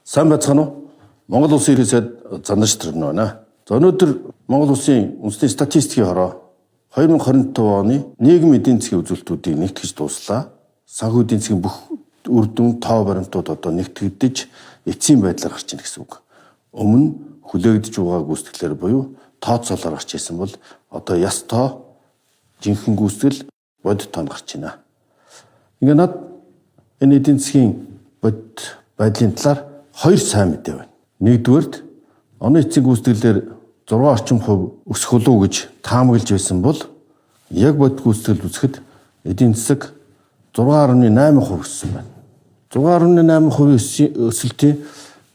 Сайн байцгаана уу? Монгол улсын иргэн сайд занаж төрнө байна. За өнөөдөр Монгол улсын үндэсний статистикийн хороо 2025 оны нийгмийн эдийн засгийн үзүүлэлтүүдийг нэгтгэж дууслаа. Санхүү эдийн засгийн бүх үр дүн тоо баримтууд одоо нэгтгэгдэж эцсийн байдлаар гарч ийн гэсэн үг. Өмнө хүлээгдэж байгаа гүйцэтгэлээр буюу тооцоолоор гарч ирсэн бол одоо яс тоо жинхэнэ гүйцэтгэл бодит тоонд гарч байна. Ингээ над энэ эдийн засгийн бодит байдлын талаар хоёр сайн мэдээ байна. Нэгдүгээрт оны эцсийн гүйцэтгэлээр 6 орчим хувь өсөх болов гэж таамаглаж байсан бол яг бодит гүйцэтгэл үзэхэд эдийн засаг 6.8% өссөн байна. 6.8% өсөлтийн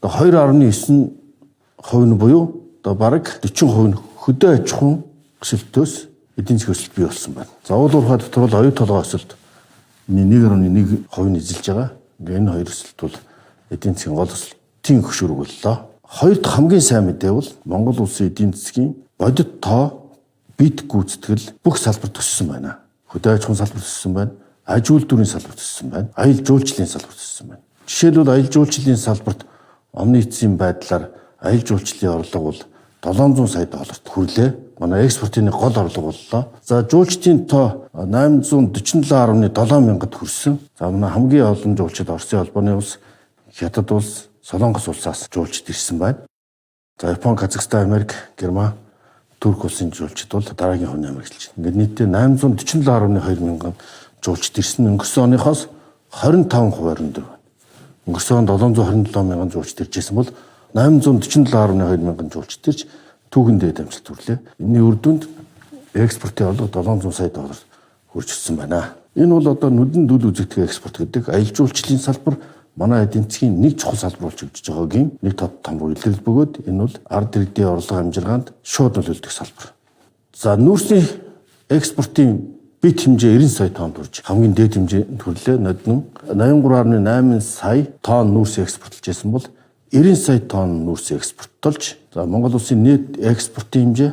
2.9% нь буюу одоо бараг 40% нь хөдөө аж ахуйн өсөлтөөс эдийн засгийн өсөлт бий болсон байна. За уул уурхай дотор бол оюу толгой өсөлт 1.1% эзэлж байгаа. Энэ хоёр өсөлт бол эдийн засгийн гол өсөлтийн хөшүүрэг боллоо. Хоёр дахь хамгийн сайн мэдээ бол Монгол улсын эдийн засгийн бодит тоо бит гүйцэтгэл бүх салбарт өссөн байна. Хөдөө аж ахуйн салбарт өссөн байна. Аж үйлдвэрийн салбарт өссөн байна. Аялал жуулчлалын салбарт өссөн байна. Жишээлбэл аялал жуулчлалын салбарт оны эцсийн байдлаар аялал жуулчлалын орлого бол 700 сая долларт хүрлээ. Манай экспортын гол орлого боллоо. За жуулчдын тоо 847.7 мянгад хүрсэн. За манай хамгийн олон жуулчид Оросын холбооны улс, Хятад улс, Солонгос улсаас жуулчид ирсэн байна. За Япон, Казахстан, Америк, Герман, Турк улсын жуулчид бол дараагийн хувийн амжилт. Ингээд нийтдээ 847.2 мянган жуулчид ирсэн. Өнгөрсөн оныхоос 25% өрнөдөр байна. Өнгөрсөн онд 727 мянган жуулчид иржсэн бол 847.2 мянган жуулчид ирж түүхэндээ дамжуулт хүрлээ. Энэний үр дүнд экспортын орлого 700 сая доллар хүрч өссөн байна. Энэ бол одоо нүдэн дүл үзэгдэх экспорт гэдэг аялал жуулчлалын салбар манай эдийн засгийн нэг чухал салбар болж өгч байгаагийн нэг том илрэл бөгөөд энэ бол ард иргэдийн орлого амжиргаанд шууд нөлөөлдөг салбар. За нүүрсний экспортын бит хэмжээ 90 сая тонн хүрч хамгийн дээд хэмжээнд хүрлээ. Нодон 83.8 сая тонн нүүрс экспортлж байсан бол 90 сая тонн нүүрс экспорттолж за Монгол улсын нийт экспортын хэмжээ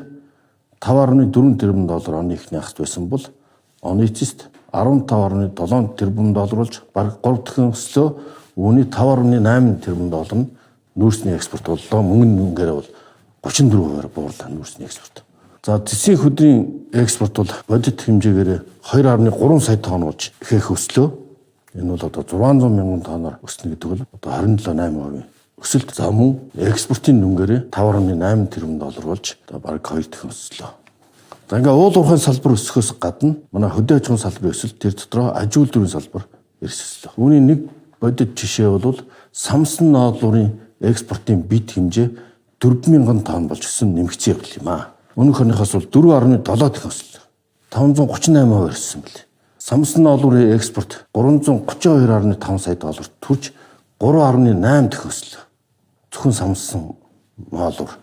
5.4 тэрбум доллар оны эхний хагас байсан бол оны эцэст 15.7 тэрбум доллар болж бараг 3 дахин өслөө. Үүний 5.8 тэрбум доллар нь нүүрсний экспорт боллоо. Мөнгөний үнгээр бол 34% буурлаа нүүрсний экспорт. За засгийн хөдрийн экспорт бол бодит хэмжээгээр 2.3 сая тонн болж ихэх өслөө. Энэ бол одоо 600 мянган тонноор өснө гэдэг бол одоо 27.8% өсөлт. За мөн экспортын дүнгээр 5.8 тэрбум доллар болж одоо бараг 2 дахин өслөө. За ингээ уул уурхайн салбар өсөхөөс гадна манай хөдөө аж ахуйн салбарын өсөлт тэр дотроо аж үйлдвэрийн салбар эрс өслөө. Үүний нэг бодит жишээ бол самсан ноолуурын экспортын бит хэмжээ 4000 тонн болж өссөн нэмэгдсэн явдал юм аа. Өмнөх оныхоос бол 4.7 дахин өслөө. 538% өссөн бэл. Самсан ноолуурын экспорт 332.5 сая долларт хүрч 3.8 дахин өслөө. Зөвхөн самсан ноолуур.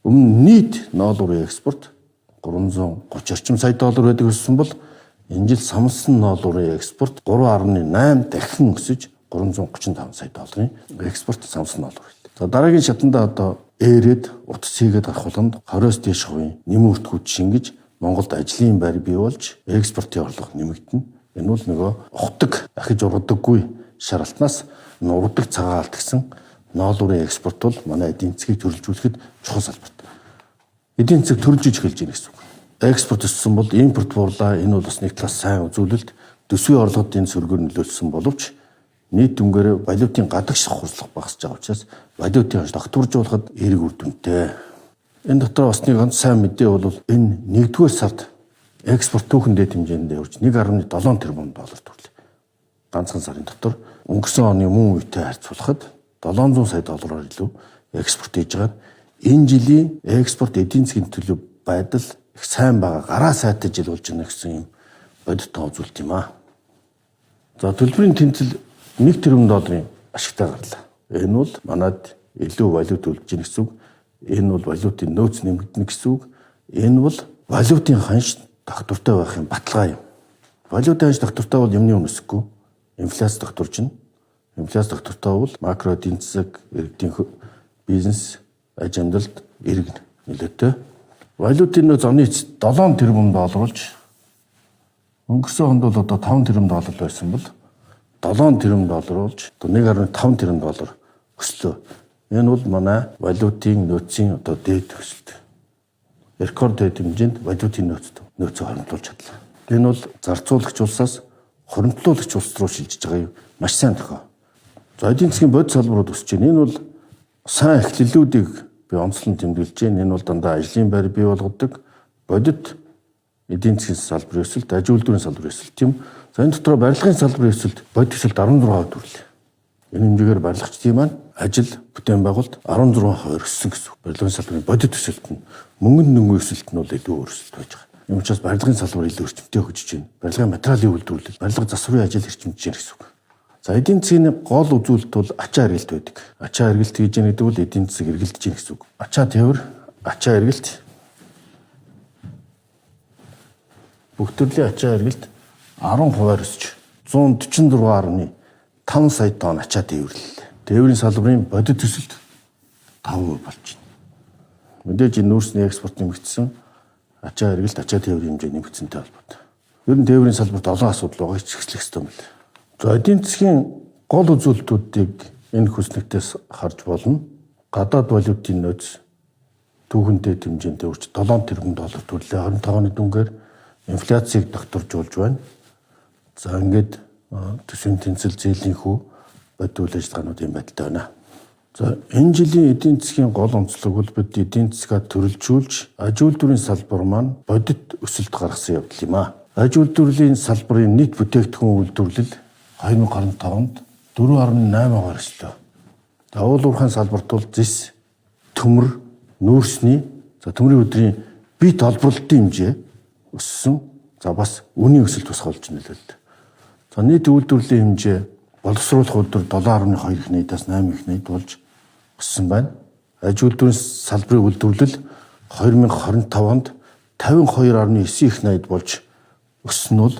Өмнө нийт ноолуурын экспорт 330 орчим сая доллар байдаг өссөн бол энэ жил самсан ноолуурын экспорт 3.8 дахин өсөж 335 сая долларын экспорт самсан ноолуур байлаа. За дараагийн шатанда одоо ээрэд утас хийгээд гарах болгонд 20-с дээш хувийн нэмэн өртгүүд шингэж Монголд ажлын байр бий болж экспортын орлого нэмэгдэнэ. Энэ бол нөгөө ухдаг ахиж ургадаггүй шаардлагаас ургадаг цагаалт гэсэн ноолуурын экспорт бол манай эдийн засгийг төрөлжүүлэхэд чухал салбар. Эдийн засаг төрөлжиж эхэлж байна гэсэн үг. Экспорт өссөн бол импорт буурлаа. Энэ бол бас нэг талаас сайн үзүүлэлт төсвийн орлогын сөргөөр нөлөөлсөн боловч нийт дүнгээр валютын гадагш хурцлах багасж байгаа учраас валютын ханш тогтворжуулахад эерэг үр дүнтэй. Энэ дотор бас нэг сайн мэдээ бол энэ 1-р сард экспорт түүхэндээ хэмжээндээ үрж 1.7 тэрбум доллар төрлөө. Ганцхан сарын дотор өнгөрсөн оны мөн үетэй харьцуулахад 700 сая доллараар илүү экспорт хийж байгаа. Энэ жилийн экспорт эдийн засгийн төлөв байдал их сайн байгаа. Гараа сайтай жил болж байна гэсэн юм бодит тоо үзүүлэлт юм аа. За төлбөрийн тэнцэл 1 тэрбум долларын ашигтай гарлаа. Энэ бол манад илүү валют үлдэж гин гэсэн үг. Энэ бол валютын нөөц нэмэгдэнэ гэсэн үг. Энэ бол валютын ханш тогтвортой байх юм баталгаа юм. Валютын ханш тогтвортой бол юмны үн өсөхгүй. Инфляц тогтворч байна. Инфляц тогтвортой бол макро эдийн засаг, иргэдийн бизнес, аж амьдралд эрг нөлөөтэй. Валютын нөөц оны эцэст 7 тэрбум доллар болж өнгөрсөн онд бол одоо 5 тэрбум доллар байсан бол 7 тэрбум доллар болж одоо 1.5 тэрбум доллар өслөө. Энэ бол манай валютын нөөцийн одоо дээд төсөлт. Рекорд хэмжээнд валютын нөөцөө хоримтлуулж чадлаа. Энэ бол зарцуулагч улсаас хоримтлуулагч улс руу шилжиж байгаа юм маш сайн тохио. За эдийн засгийн бодит салбарууд өсөж байна. Энэ бол сайн эхлэлүүдийг би онцлон тэмдэглэж байна. Энэ бол дандаа ажлын байр бий болгодог бодит эдийн засгийн салбарын өсөлт, аж үйлдвэрийн салбарын өсөлт юм. За энэ дотор барилгын салбарын өсөлт, бодит өсөлт 16% төрлөө. Энэ хэмжээгээр барилгачдын маань ажил бүтээн байгуулалт 16% өссөн гэсэн үг. Барилгын салбарын бодит өсөлт нь мөнгөнд нөнгөө өсөлт нь бол илүү өрсөлдөж байж байгаа. Ийм учраас барилгын салбар илүү эрчимтэй хөгжиж байна. Барилгын материалын үйлдвэрлэл, барилга засварын ажил эрчимжиж байна гэсэн үг. За эдийн засгийн гол үзүүлэлт бол ачаа эргэлт байдаг. Ачаа эргэлт хийж яах гэдэг бол эдийн засаг эргэлдэж байна гэсэн үг. Ачаа тээвэр, ачаа эргэлт бүх төрлийн ачаа эргэлт 10% өсөж 144.5 сая тонн ачаа тээвэрлэлээ. Тээврийн салбарын бодит өсөлт 5% болж байна. Мэдээж энэ нүүрсний экспорт нэмэгдсэн, ачаа эргэлт, ачаа тээврийн хэмжээ нэмэгдсэнтэй холбоотой. Ер нь тээврийн салбарт олон асуудал байгаа хэвчлэх ёстой юм байна. За эдийн засгийн гол үзүүлэлтүүдийг энэ хүснэгтээс харж болно. Гадаад валютын нөөц түүхэндээ хэмжээндээ үрж 7 тэрбум доллар төрлөө 25 оны дүнгээр инфляцийг докторжуулж байна. За ингээд төсвийн тэнцэл зээлийн хүү бодит үйл ажиллагаанууд юм байдалтай байна. За энэ жилийн эдийн засгийн гол онцлог бол бид эдийн засгаа төрөлжүүлж аж үйлдвэрийн салбар маань бодит өсөлт гаргасан явдал юм аа. Аж үйлдвэрлэлийн салбарын нийт бүтээгдэхүүн үйлдвэрлэл 2025 онд 4.8% өслөө. Уул уурхайн салбарт бол зис, төмөр, нүүрсний, төмрийн өдрийн бит олборлолтын хэмжээ өссөн. За бас үнийн өсөлт бас болж байна л дээ. За нийт үйлдвэрлэлийн хэмжээ боловсруулах өдөр 7.2 их найдаас 8 их найд болж өссөн байна. Аж үйлдвэрийн салбарын үйлдвэрлэл 2025 онд 52.9 их найд болж өссөн нь бол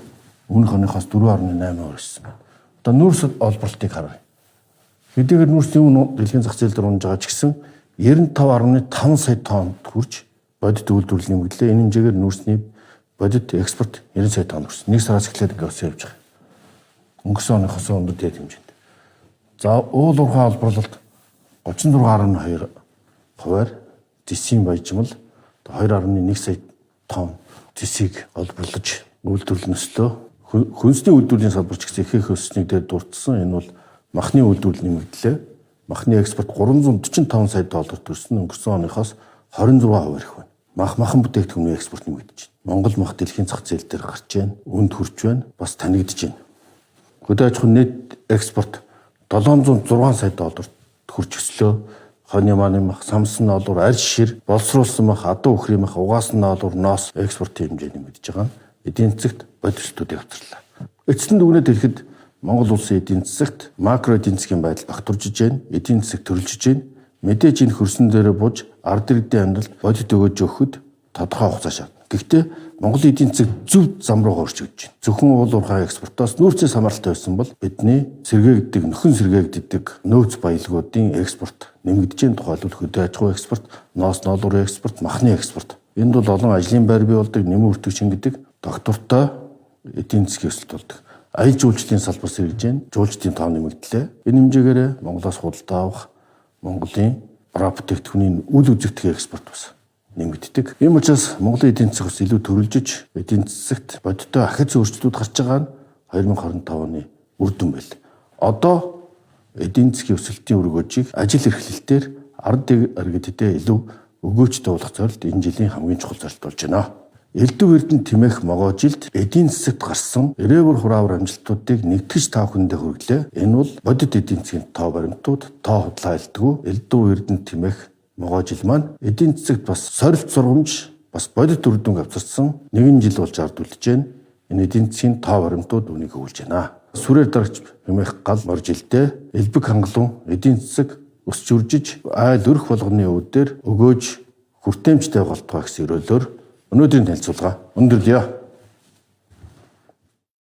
өмнөх оныхоос 4.8% өссөн байна. Одоо нүүрс олборлтыг харъя. Хэдийгээр нүүрсний үн дэлхийн зах зээл дээр унж байгаа ч гэсэн 95.5 сая тоннд хүрч бодит үйлдвэрлэлийн нэмэгдлээ. Энэ хэмжээгээр нүүрсний бодит экспорт 90 сая тонн хүрсэн. Нэг сараас эхлээд ингээд өсөж явж байгаа. Өнгөрсөн оныхоос өндөр дээд хэмжээнд. За уул уурхай олборлолт 36.2%-аар зэсийн баяжмал 2.1 сая тонн зэсийг олборлож үйлдвэрлэл өслөө. Хүнсний үйлдвэрлэлийн салбар ч гэсэн их өсснийг дээр дурдсан. Энэ бол махны үйлдвэрлэл нэмэгдлээ. Махны экспорт 345 сая доллар төрсөн. Өнгөрсөн оныхоос 26% их байна. Махан бүтээгдэхүүний экспорт нэмэгдэж байна. Монгол мах дэлхийн зах зээл дээр гарч байна. Үнд хүрч байна. Бас танигдж байна. Хөдөө аж ахуйн нийт экспорт 706 сая доллар хүрч өслөө. Хоньны мааны мах, самсан ноолуур, арьс шир, боловсруулсан мах, адуу үхрийн мах, угаасан ноолуур, ноос экспортын хэмжээ нэмэгдэж байгаа. Эдийн засагт бодитолтуудыг авчирлаа. Эцэст нь дүгнээд ирэхэд Монгол улсын эдийн засагт макро эдийн засгийн байдал багтуржиж байна. Эдийн засаг төрөлжиж байна. Мэдээж энэ хөрсөн дээрээ бууж ард иргэдийн амьдралд бодит өгөөж өгөхөд тодорхой хугацаа шаардна. Гэхдээ Монголын эдийн засаг зөв зам руу орчигдож байна. Зөвхөн уул уурхай экспортоос нүүрсээс хамааралтай байсан бол бидний сэргээгддэг, нөхөн сэргээгддэг нөөц баялагуудын экспорт нэмэгдэж байна. Тухайлбал хөдөө аж ахуйн экспорт, ноос ноолуурын экспорт, махны экспорт. Энд бол олон ажлын байр бий болдог, нэмэн өртөгчин гэдэг доктортой эдийн засгийн өсөлт болдог. Аялал жуулчлалын салбар сэргэж байна. Жуулчдын тоо нэмэгдлээ. Энэ хэмжээгээр Монголоос худалдаа авах Монголын бараа бүтээгдэхүүний үл үзэгдэх экспорт бас нэмэгддэг. Ийм учраас Монголын эдийн засаг бас илүү төрөлжиж, эдийн засагт бодиттой ахиц өөрчлөлтүүд гарч байгаа нь 2025 оны үр дүн байл. Одоо эдийн засгийн өсөлтийн өргөөжийг ажил эрхлэлтээр ард иргэдэд илүү өгөөжтэй болох зорилт энэ жилийн хамгийн чухал зорилт болж байна. Элдв эрдэнэ тэмээх могоожилд эдийн засагт гарсан ирээвэр хураавар амжилтуудыг нэгтгэж тав хүндээ хүргэлээ. Энэ бол бодит эдийн засгийн тоо баримтууд, тоо худлаа элдв эрдэнэ тэмээх могоожил маань эдийн засагт бас сорилт сургамж, бас бодит үр дүнг авчирсан 1 жил болж ард үлдэж байна. Энэ эдийн засгийн тоо баримтууд үнийг өгүүлж байна. Сүрээр дарагч хэмээх гал мор жилдээ элбэг хангалуун эдийн засаг өсч үржиж айл өрх болгоны өвдөр өгөөж хүртээмжтэй болтугай гэсэн өрөөлөөр өнөөдрийн танилцуулга өндөрлөё.